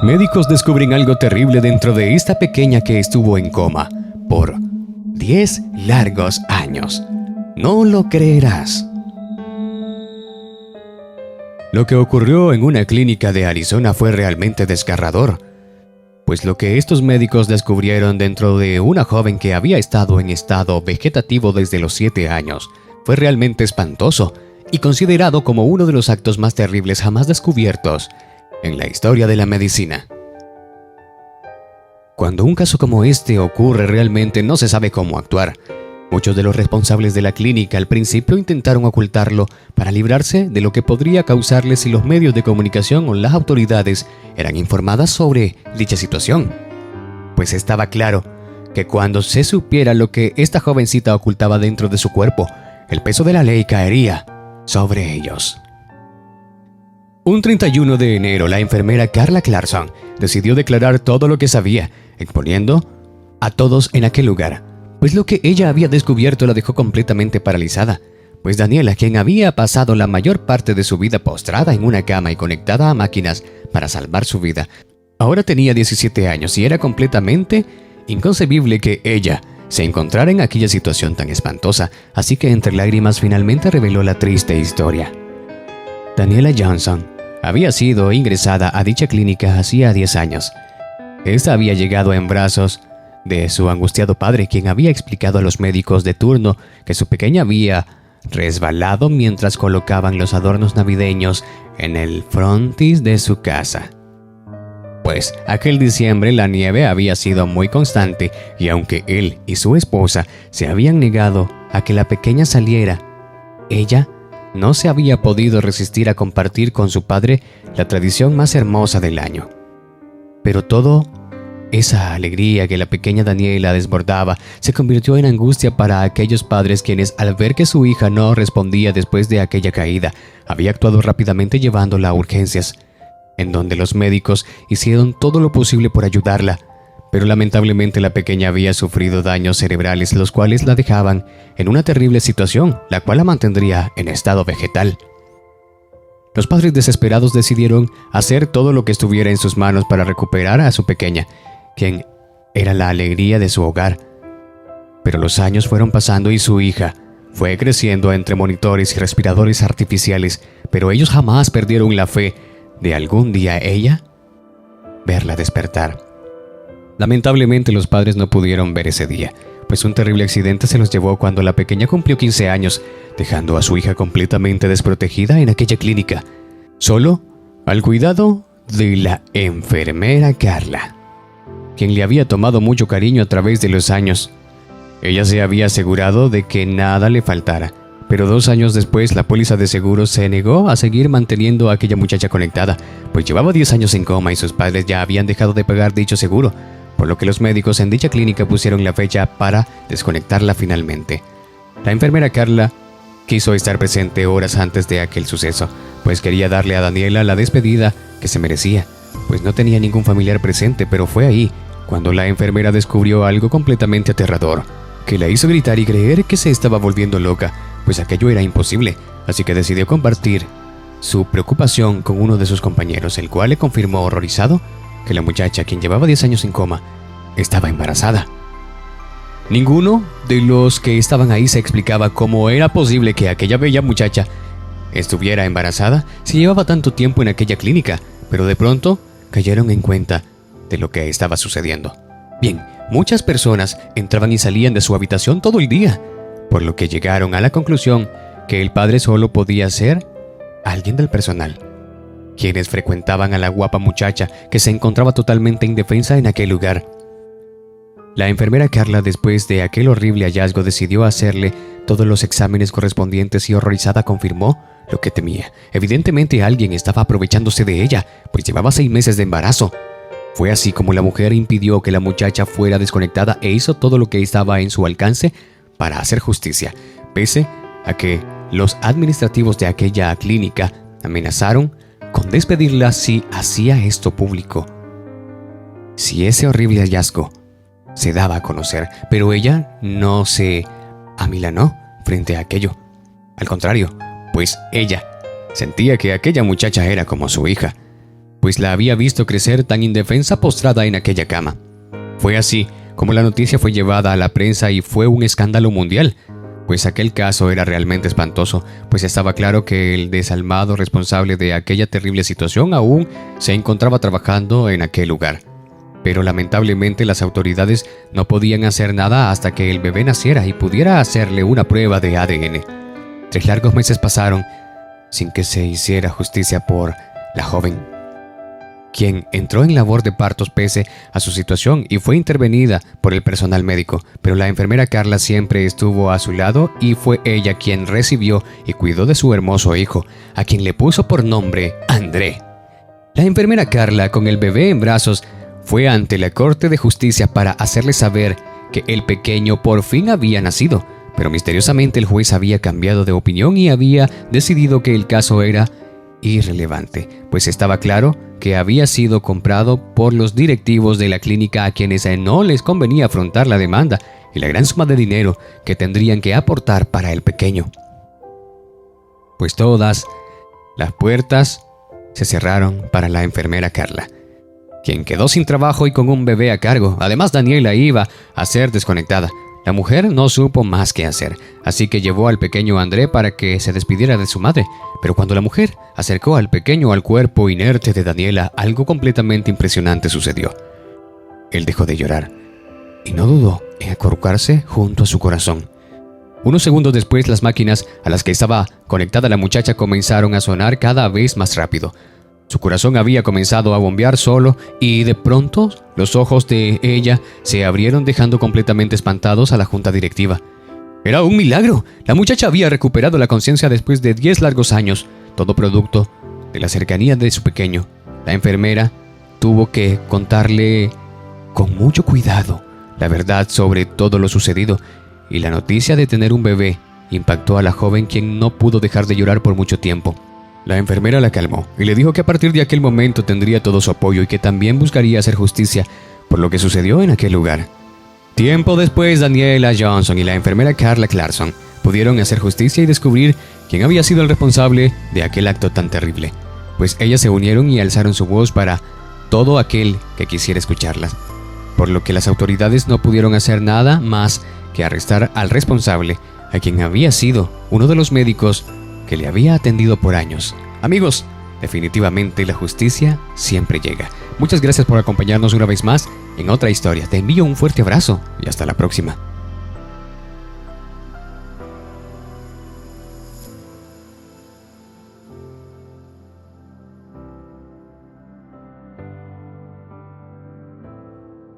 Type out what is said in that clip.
Médicos descubren algo terrible dentro de esta pequeña que estuvo en coma por 10 largos años. No lo creerás. Lo que ocurrió en una clínica de Arizona fue realmente desgarrador, pues lo que estos médicos descubrieron dentro de una joven que había estado en estado vegetativo desde los 7 años fue realmente espantoso y considerado como uno de los actos más terribles jamás descubiertos en la historia de la medicina. Cuando un caso como este ocurre, realmente no se sabe cómo actuar. Muchos de los responsables de la clínica al principio intentaron ocultarlo para librarse de lo que podría causarles si los medios de comunicación o las autoridades eran informadas sobre dicha situación. Pues estaba claro que cuando se supiera lo que esta jovencita ocultaba dentro de su cuerpo, el peso de la ley caería sobre ellos. Un 31 de enero, la enfermera Carla Clarkson decidió declarar todo lo que sabía, exponiendo a todos en aquel lugar, pues lo que ella había descubierto la dejó completamente paralizada, pues Daniela, quien había pasado la mayor parte de su vida postrada en una cama y conectada a máquinas para salvar su vida, ahora tenía 17 años y era completamente inconcebible que ella se encontrara en aquella situación tan espantosa, así que entre lágrimas finalmente reveló la triste historia. Daniela Johnson había sido ingresada a dicha clínica hacía 10 años. Esta había llegado en brazos de su angustiado padre, quien había explicado a los médicos de turno que su pequeña había resbalado mientras colocaban los adornos navideños en el frontis de su casa. Pues aquel diciembre la nieve había sido muy constante y aunque él y su esposa se habían negado a que la pequeña saliera, ella no se había podido resistir a compartir con su padre la tradición más hermosa del año. Pero todo esa alegría que la pequeña Daniela desbordaba se convirtió en angustia para aquellos padres quienes, al ver que su hija no respondía después de aquella caída, había actuado rápidamente llevándola a urgencias, en donde los médicos hicieron todo lo posible por ayudarla, pero lamentablemente la pequeña había sufrido daños cerebrales, los cuales la dejaban en una terrible situación, la cual la mantendría en estado vegetal. Los padres desesperados decidieron hacer todo lo que estuviera en sus manos para recuperar a su pequeña, quien era la alegría de su hogar. Pero los años fueron pasando y su hija fue creciendo entre monitores y respiradores artificiales, pero ellos jamás perdieron la fe de algún día ella verla despertar. Lamentablemente los padres no pudieron ver ese día, pues un terrible accidente se los llevó cuando la pequeña cumplió 15 años, dejando a su hija completamente desprotegida en aquella clínica, solo al cuidado de la enfermera Carla, quien le había tomado mucho cariño a través de los años. Ella se había asegurado de que nada le faltara, pero 2 años después la póliza de seguros se negó a seguir manteniendo a aquella muchacha conectada, pues llevaba 10 años en coma y sus padres ya habían dejado de pagar dicho seguro, por lo que los médicos en dicha clínica pusieron la fecha para desconectarla finalmente. La enfermera Carla quiso estar presente horas antes de aquel suceso, pues quería darle a Daniela la despedida que se merecía, pues no tenía ningún familiar presente, pero fue ahí cuando la enfermera descubrió algo completamente aterrador, que la hizo gritar y creer que se estaba volviendo loca, pues aquello era imposible, así que decidió compartir su preocupación con uno de sus compañeros, el cual le confirmó horrorizado que la muchacha, quien llevaba 10 años en coma, estaba embarazada. Ninguno de los que estaban ahí se explicaba cómo era posible que aquella bella muchacha estuviera embarazada si llevaba tanto tiempo en aquella clínica, pero de pronto cayeron en cuenta de lo que estaba sucediendo. Bien, muchas personas entraban y salían de su habitación todo el día, por lo que llegaron a la conclusión que el padre solo podía ser alguien del personal, quienes frecuentaban a la guapa muchacha que se encontraba totalmente indefensa en aquel lugar. La enfermera Carla, después de aquel horrible hallazgo, decidió hacerle todos los exámenes correspondientes y horrorizada confirmó lo que temía. Evidentemente alguien estaba aprovechándose de ella, pues llevaba 6 meses de embarazo. Fue así como la mujer impidió que la muchacha fuera desconectada e hizo todo lo que estaba en su alcance para hacer justicia, pese a que los administrativos de aquella clínica amenazaron con despedirla si hacía esto público, si ese horrible hallazgo se daba a conocer. Pero ella no se amilanó frente a aquello. Al contrario, pues ella sentía que aquella muchacha era como su hija. pues la había visto crecer tan indefensa postrada en aquella cama. Fue así como la noticia fue llevada a la prensa y fue un escándalo mundial, pues aquel caso era realmente espantoso, pues estaba claro que el desalmado responsable de aquella terrible situación aún se encontraba trabajando en aquel lugar. Pero lamentablemente las autoridades no podían hacer nada hasta que el bebé naciera y pudiera hacerle una prueba de ADN. 3 largos meses pasaron sin que se hiciera justicia por la joven, quien entró en labor de partos pese a su situación y fue intervenida por el personal médico, pero la enfermera Carla siempre estuvo a su lado y fue ella quien recibió y cuidó de su hermoso hijo, a quien le puso por nombre André. La enfermera Carla, con el bebé en brazos, fue ante la Corte de Justicia para hacerle saber que el pequeño por fin había nacido, pero misteriosamente el juez había cambiado de opinión y había decidido que el caso era irrelevante, pues estaba claro que había sido comprado por los directivos de la clínica a quienes no les convenía afrontar la demanda y la gran suma de dinero que tendrían que aportar para el pequeño. Pues todas las puertas se cerraron para la enfermera Carla, quien quedó sin trabajo y con un bebé a cargo. Además, Daniela iba a ser desconectada. La mujer no supo más qué hacer, así que llevó al pequeño André para que se despidiera de su madre. Pero cuando la mujer acercó al pequeño al cuerpo inerte de Daniela, algo completamente impresionante sucedió. Él dejó de llorar y no dudó en acurrucarse junto a su corazón. Unos segundos después, las máquinas a las que estaba conectada la muchacha comenzaron a sonar cada vez más rápido. Su corazón había comenzado a bombear solo y de pronto los ojos de ella se abrieron dejando completamente espantados a la junta directiva. ¡Era un milagro! La muchacha había recuperado la conciencia después de 10 largos años, todo producto de la cercanía de su pequeño. La enfermera tuvo que contarle con mucho cuidado la verdad sobre todo lo sucedido, y la noticia de tener un bebé impactó a la joven, quien no pudo dejar de llorar por mucho tiempo. La enfermera la calmó y le dijo que a partir de aquel momento tendría todo su apoyo y que también buscaría hacer justicia por lo que sucedió en aquel lugar. Tiempo después, Daniela Johnson y la enfermera Carla Clarkson pudieron hacer justicia y descubrir quién había sido el responsable de aquel acto tan terrible, pues ellas se unieron y alzaron su voz para todo aquel que quisiera escucharlas, por lo que las autoridades no pudieron hacer nada más que arrestar al responsable, a quien había sido uno de los médicos que le había atendido por años. Amigos, definitivamente la justicia siempre llega. Muchas gracias por acompañarnos una vez más en otra historia. Te envío un fuerte abrazo y hasta la próxima.